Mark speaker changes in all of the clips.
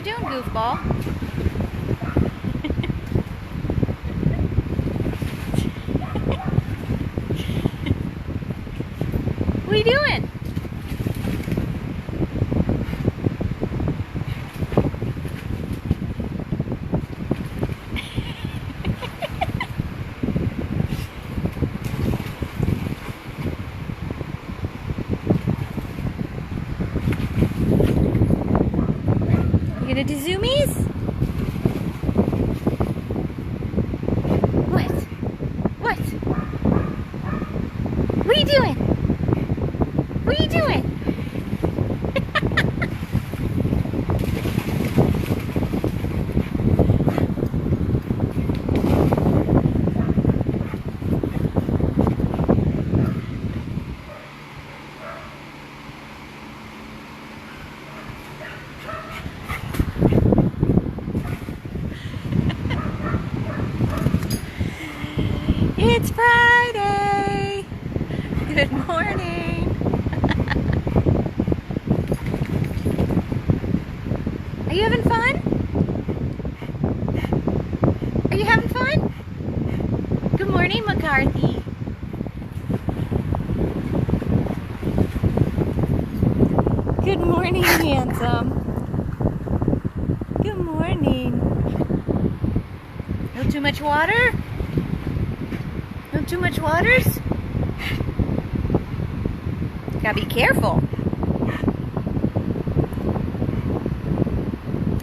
Speaker 1: doing, goofball? What are you doing? You gonna do zoomies? What? What? What are you doing? What are you doing? It's Friday. Good morning. Are you having fun? Are you having fun? Good morning, McCarthy. Good morning, handsome. Good morning. No too much water? No too much waters? Gotta be careful.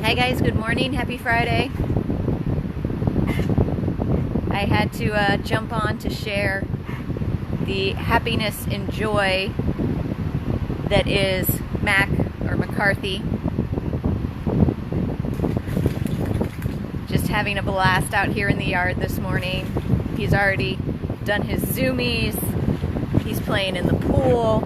Speaker 1: Hi guys, good morning. Happy Friday. I had to jump on to share the happiness and joy that is Mac or McCarthy. Just having a blast out here in the yard this morning. He's already done his zoomies. He's playing in the pool.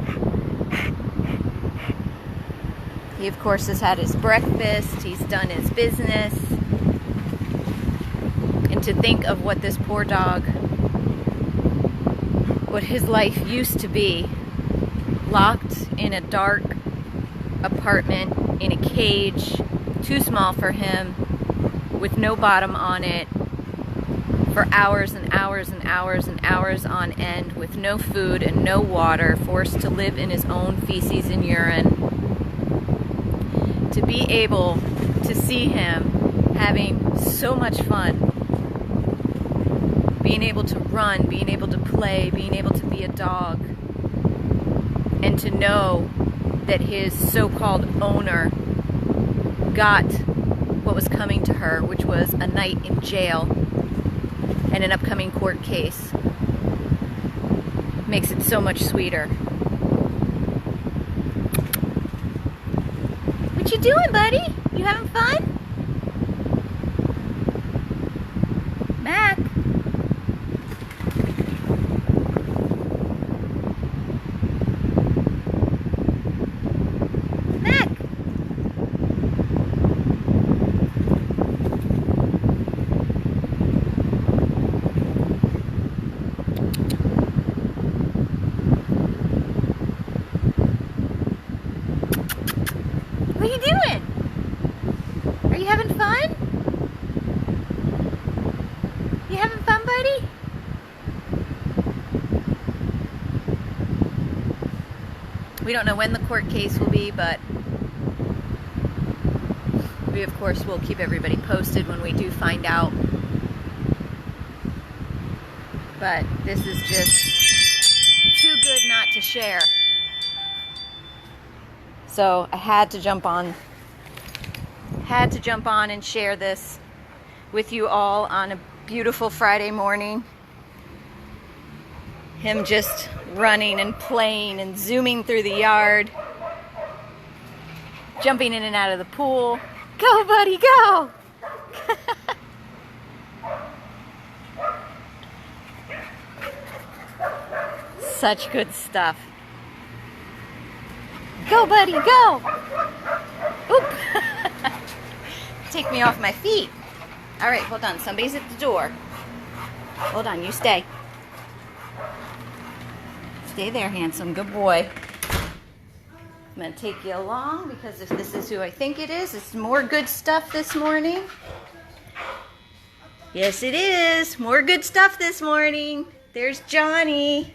Speaker 1: He, of course, has had his breakfast. He's done his business. And to think of what this poor dog, what his life used to be, locked in a dark apartment, in a cage, too small for him, with no bottom on it, for hours and hours and hours and hours on end, with no food and no water, forced to live in his own feces and urine. To be able to see him having so much fun, being able to run, being able to play, being able to be a dog, and to know that his so-called owner got what was coming to her, which was a night in jail and an upcoming court case, makes it so much sweeter. What you doing, buddy? You having fun? Mac? Mac? What are you doing? Are you having fun? You having fun, buddy? We don't know when the court case will be, but we, of course, will keep everybody posted when we do find out. But this is just too good not to share. So I had to jump on and share this with you all on a beautiful Friday morning. Him just running and playing and zooming through the yard, jumping in and out of the pool. Go, buddy, go! Such good stuff. Go, buddy, go! Oop! Take me off my feet. All right, hold on. Somebody's at the door. Hold on, you stay. Stay there, handsome. Good boy. I'm going to take you along because if this is who I think it is, it's more good stuff this morning. Yes, it is. More good stuff this morning. There's Johnny.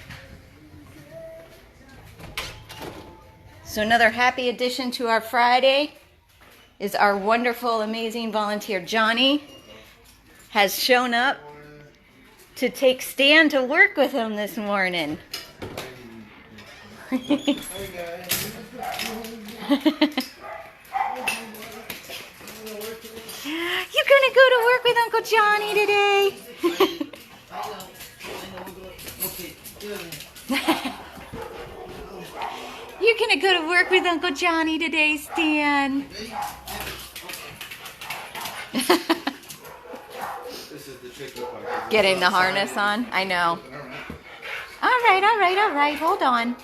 Speaker 1: So another happy addition to our Friday is our wonderful, amazing volunteer Johnny has shown up to take Stan to work with him this morning. You gonna go to work with Uncle Johnny today? You're gonna go to work with Uncle Johnny today, Stan. Getting the harness on? I know. All right. Hold on.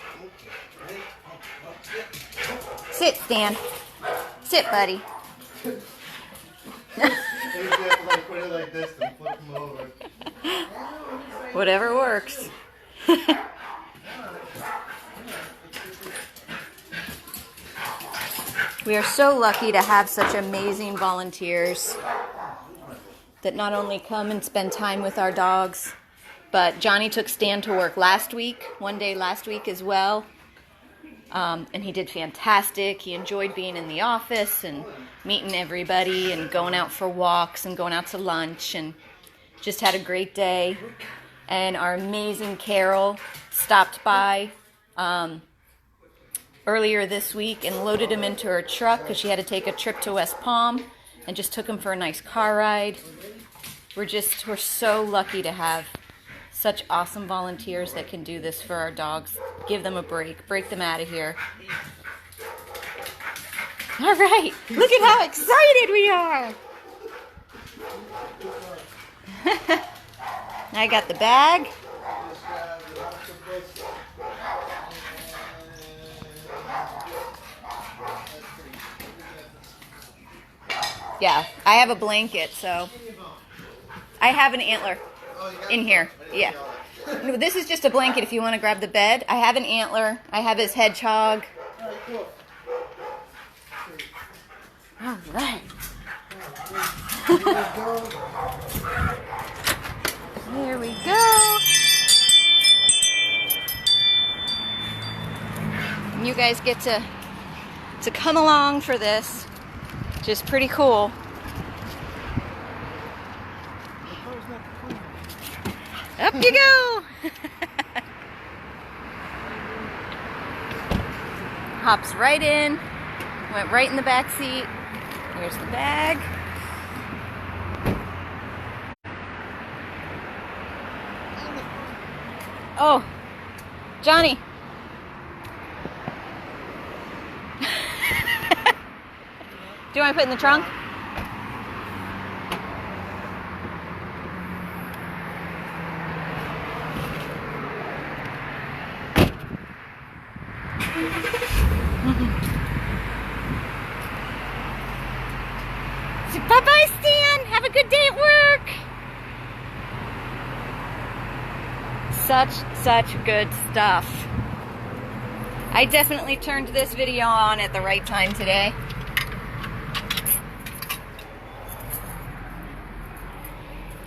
Speaker 1: Sit, Stan. Sit, buddy. Whatever works. We are so lucky to have such amazing volunteers that not only come and spend time with our dogs, but Johnny took Stan to work one day last week as well. And he did fantastic. He enjoyed being in the office and meeting everybody and going out for walks and going out to lunch and just had a great day. And our amazing Carol stopped by earlier this week and loaded him into her truck because she had to take a trip to West Palm and just took him for a nice car ride. We're so lucky to have such awesome volunteers that can do this for our dogs. Give them a break them out of here. All right, look at how excited we are. I got the bag. Yeah, I have a blanket, so I have an antler in here. Yeah. No, this is just a blanket if you want to grab the bed. I have an antler. I have his hedgehog. All right. Here we go. And you guys get to come along for this. Just pretty cool. Up you go! Hops right in. Went right in the back seat. Here's the bag. Oh, Johnny. Do you want to put it in the trunk? So bye-bye, Stan. Have a good day at work. Such good stuff. I definitely turned this video on at the right time today.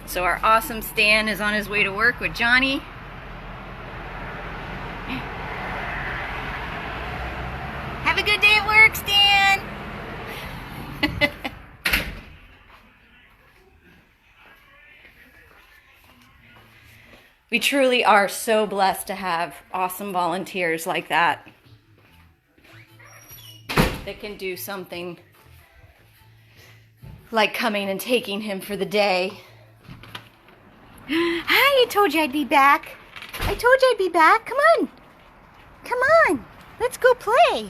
Speaker 1: So our awesome Stan is on his way to work with Johnny. Have a good day at work, Stan. We truly are so blessed to have awesome volunteers like that can do something like coming and taking him for the day. Hi, I told you I'd be back. I told you I'd be back. Come on. Come on. Let's go play.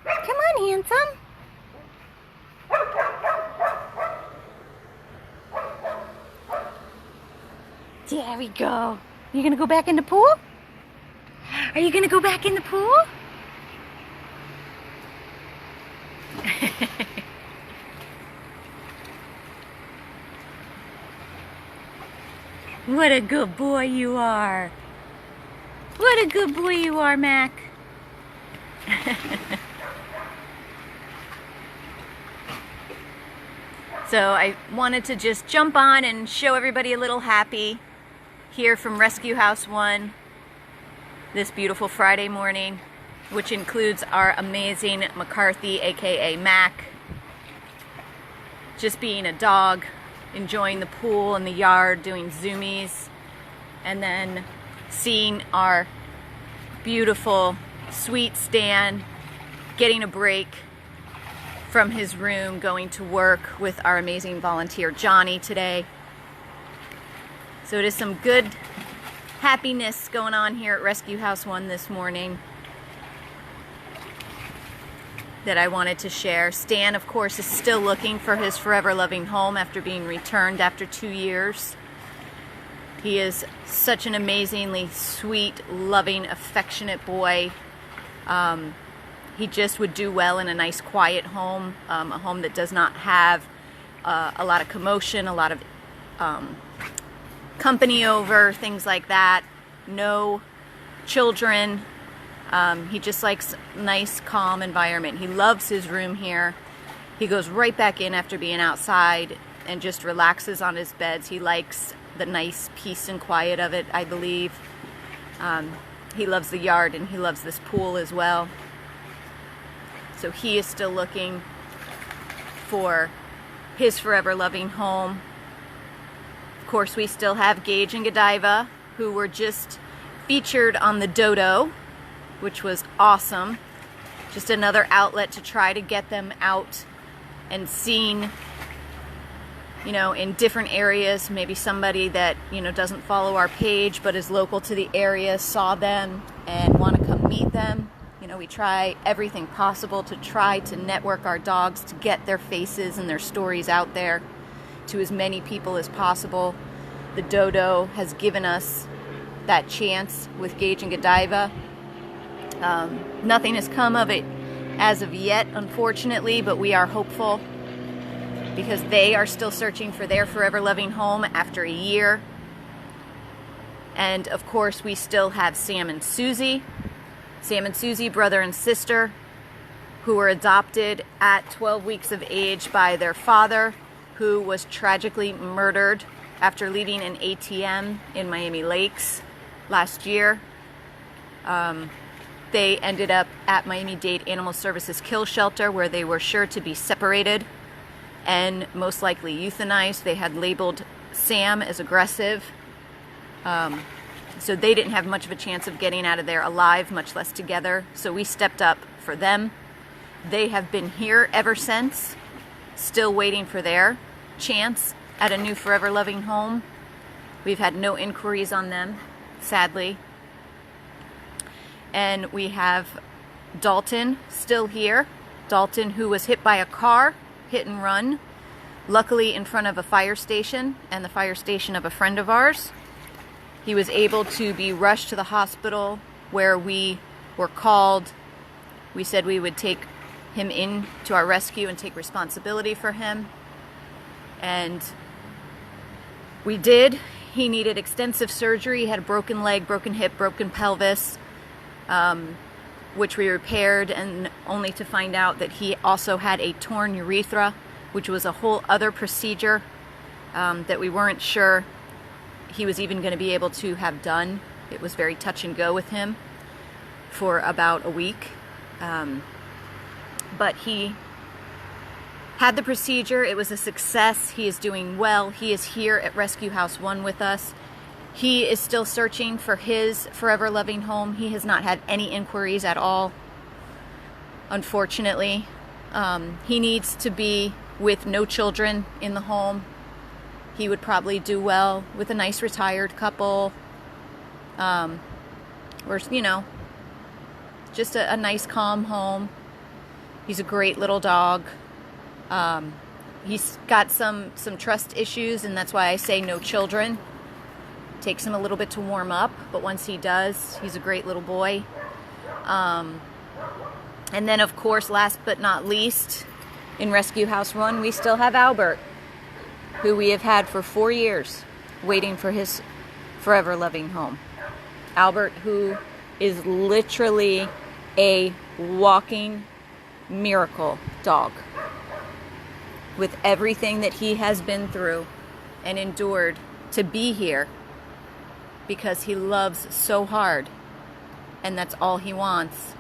Speaker 1: Come on, handsome. There we go. You gonna go back in the pool? Are you gonna go back in the pool? What a good boy you are. What a good boy you are, Mac. So I wanted to just jump on and show everybody a little happy here from Rescue House 1 this beautiful Friday morning, which includes our amazing McCarthy, aka Mac, just being a dog, enjoying the pool and the yard, doing zoomies, and then seeing our beautiful sweet Stan getting a break from his room, going to work with our amazing volunteer Johnny today. So it is some good happiness going on here at Rescue House 1 this morning that I wanted to share. Stan, of course, is still looking for his forever loving home after being returned after 2 years. He is such an amazingly sweet, loving, affectionate boy. He just would do well in a nice, quiet home, a home that does not have a lot of commotion, a lot of company over, things like that. No children. He just likes a nice, calm environment. He loves his room here. He goes right back in after being outside and just relaxes on his beds. He likes the nice peace and quiet of it, I believe. He loves the yard and he loves this pool as well. So he is still looking for his forever loving home. Of course, we still have Gage and Godiva, who were just featured on the Dodo, which was awesome. Just another outlet to try to get them out and seen, you know, in different areas. Maybe somebody that, you know, doesn't follow our page but is local to the area saw them and want to come meet them. You know, we try everything possible to try to network our dogs to get their faces and their stories out there to as many people as possible. The Dodo has given us that chance with Gage and Godiva. Nothing has come of it as of yet, unfortunately, but we are hopeful because they are still searching for their forever loving home after a year. And of course, we still have Sam and Susie. Sam and Susie, brother and sister, who were adopted at 12 weeks of age by their father, who was tragically murdered after leaving an ATM in Miami Lakes last year. They ended up at Miami-Dade Animal Services Kill Shelter, where they were sure to be separated and most likely euthanized. They had labeled Sam as aggressive. So they didn't have much of a chance of getting out of there alive, much less together. So we stepped up for them. They have been here ever since, still waiting for their chance at a new forever loving home. We've had no inquiries on them, sadly. And we have Dalton still here. Dalton, who was hit by a car, hit and run, luckily in front of a fire station and the fire station of a friend of ours. He was able to be rushed to the hospital where we were called. We said we would take him in to our rescue and take responsibility for him. And we did. He needed extensive surgery. He had a broken leg, broken hip, broken pelvis, which we repaired, and only to find out that he also had a torn urethra, which was a whole other procedure that we weren't sure he was even going to be able to have done. It was very touch and go with him for about a week. But he had the procedure. It was a success. He is doing well. He is here at Rescue House 1 with us. He is still searching for his forever loving home. He has not had any inquiries at all, unfortunately. He needs to be with no children in the home. He would probably do well with a nice retired couple, or, you know, just a nice calm home. He's a great little dog. He's got some trust issues, and that's why I say no children. Takes him a little bit to warm up, but once he does, he's a great little boy. And then, of course, last but not least, in Rescue House 1, we still have Albert, who we have had for 4 years, waiting for his forever loving home. Albert, who is literally a walking miracle dog. With everything that he has been through and endured to be here, because he loves so hard, and that's all he wants.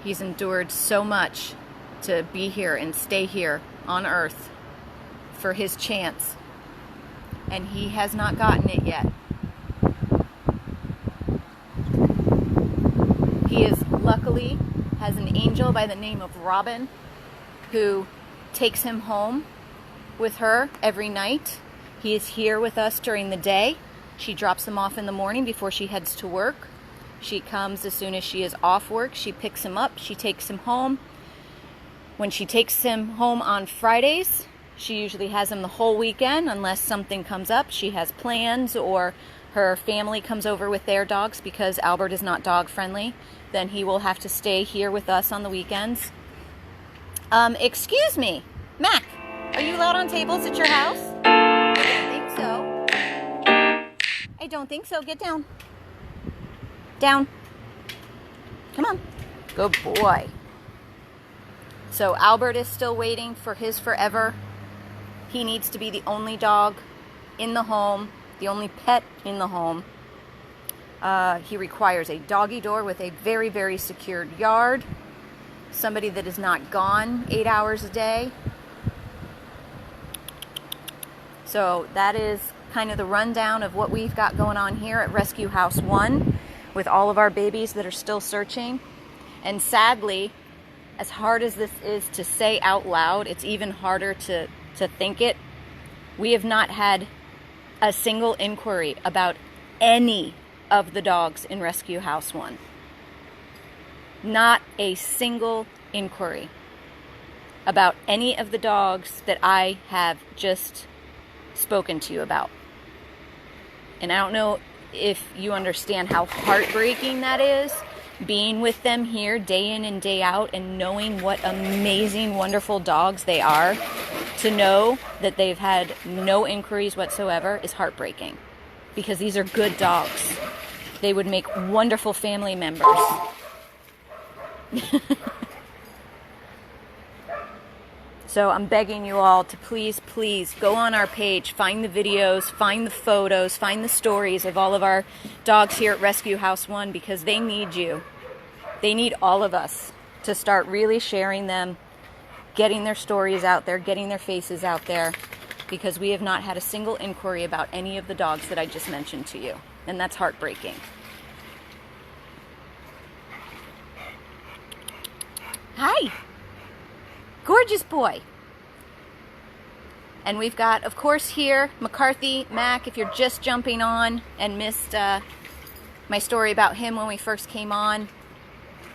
Speaker 1: He's endured so much to be here and stay here on earth for his chance, and he has not gotten it yet. He luckily has an angel by the name of Robin who takes him home with her every night. He is here with us during the day. She drops him off in the morning before she heads to work. She comes as soon as she is off work. She picks him up. She takes him home. When she takes him home on Fridays, she usually has him the whole weekend unless something comes up. She has plans or her family comes over with their dogs because Albert is not dog friendly. Then he will have to stay here with us on the weekends. Excuse me, Mac, are you allowed on tables at your house? I don't think so. I don't think so. Get down. Down. Come on. Good boy. So Albert is still waiting for his forever. He needs to be the only dog in the home, the only pet in the home. He requires a doggy door with a very, very secured yard. Somebody that is not gone 8 hours a day. So that is kind of the rundown of what we've got going on here at Rescue House 1 with all of our babies that are still searching. And sadly, as hard as this is to say out loud, it's even harder to think it. We have not had a single inquiry about any of the dogs in Rescue House 1. Not a single inquiry about any of the dogs that I have just spoken to you about. And I don't know if you understand how heartbreaking that is, being with them here day in and day out and knowing what amazing, wonderful dogs they are. To know that they've had no inquiries whatsoever is heartbreaking, because these are good dogs. They would make wonderful family members. So I'm begging you all to please, please go on our page, find the videos, find the photos, find the stories of all of our dogs here at Rescue House 1, because they need you. They need all of us to start really sharing them, getting their stories out there, getting their faces out there, because we have not had a single inquiry about any of the dogs that I just mentioned to you. And that's heartbreaking. Hi. Gorgeous boy. And we've got, of course, here, McCarthy, Mac, if you're just jumping on and missed my story about him when we first came on.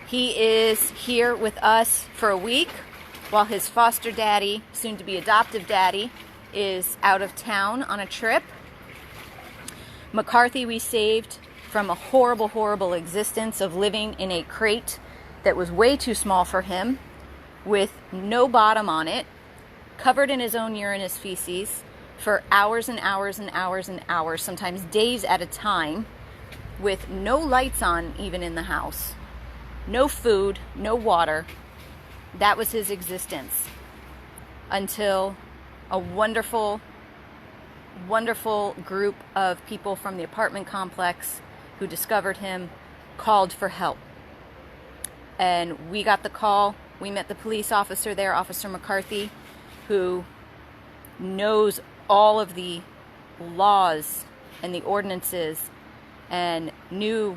Speaker 1: He is here with us for a week while his foster daddy, soon to be adoptive daddy, is out of town on a trip. McCarthy we saved from a horrible, horrible existence of living in a crate that was way too small for him, with no bottom on it, covered in his own urine, his feces, for hours and hours and hours and hours, sometimes days at a time, with no lights on even in the house, no food, no water. That was his existence until a wonderful, wonderful group of people from the apartment complex who discovered him called for help. And we got the call. We met the police officer there, Officer McCarthy, who knows all of the laws and the ordinances and knew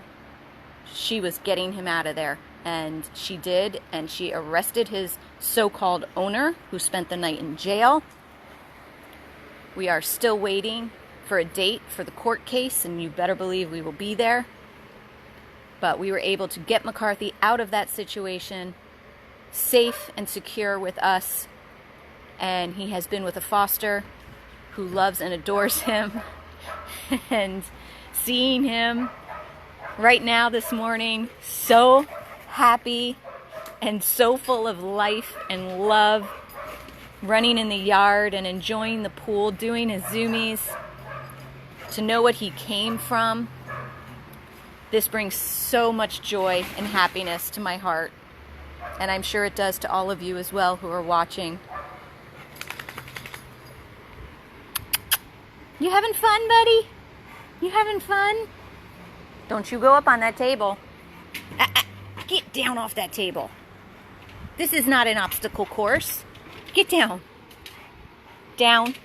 Speaker 1: she was getting him out of there. And she did, and she arrested his so-called owner, who spent the night in jail. We are still waiting for a date for the court case, and you better believe we will be there. But we were able to get McCarthy out of that situation, safe and secure with us. And he has been with a foster who loves and adores him. And seeing him right now this morning, so happy and so full of life and love, running in the yard and enjoying the pool, doing his zoomies, to know what he came from, This brings so much joy and happiness to my heart. And I'm sure it does to all of you as well who are watching. You having fun, buddy? You having fun? Don't you go up on that table. Get down off that table. This is not an obstacle course. Get down. Down.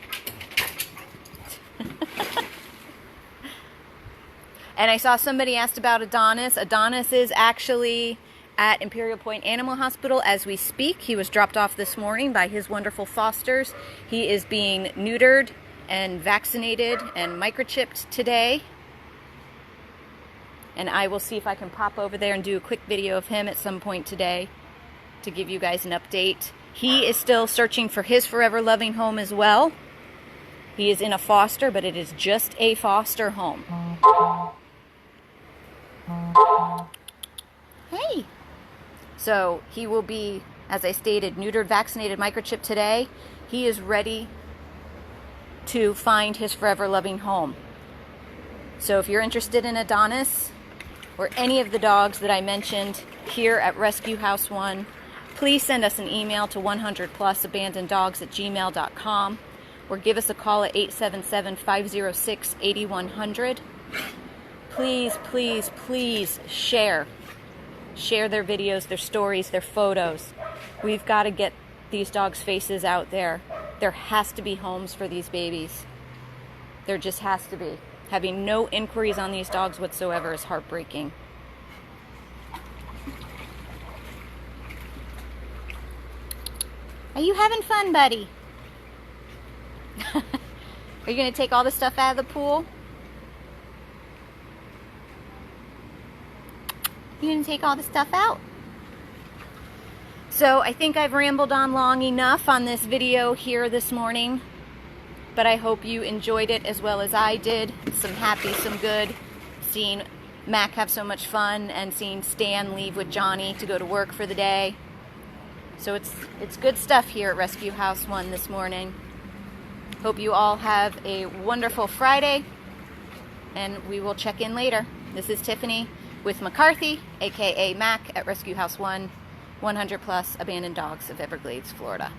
Speaker 1: And I saw somebody asked about Adonis. Adonis is actually at Imperial Point Animal Hospital as we speak. He was dropped off this morning by his wonderful fosters. He is being neutered and vaccinated and microchipped today. And I will see if I can pop over there and do a quick video of him at some point today to give you guys an update. He is still searching for his forever loving home as well. He is in a foster, but it is just a foster home. Hey! So he will be, as I stated, neutered, vaccinated, microchipped today. He is ready to find his forever loving home. So if you're interested in Adonis or any of the dogs that I mentioned here at Rescue House 1, please send us an email to 100plusabandoneddogs@gmail.com or give us a call at 877-506-8100. Please, please, please share. Share their videos, their stories, their photos. We've got to get these dogs' faces out there. There has to be homes for these babies. There just has to be. Having no inquiries on these dogs whatsoever is heartbreaking. Are you having fun, buddy? Are you going to take all the stuff out of the pool? You going to take all the stuff out? So I think I've rambled on long enough on this video here this morning, but I hope you enjoyed it as well as I did. Some happy, some good. Seeing Mac have so much fun and seeing Stan leave with Johnny to go to work for the day. So it's good stuff here at Rescue House 1 this morning. Hope you all have a wonderful Friday, and we will check in later. This is Tiffany with McCarthy, aka Mac, at Rescue House 1, 100 Plus Abandoned Dogs of Everglades, Florida.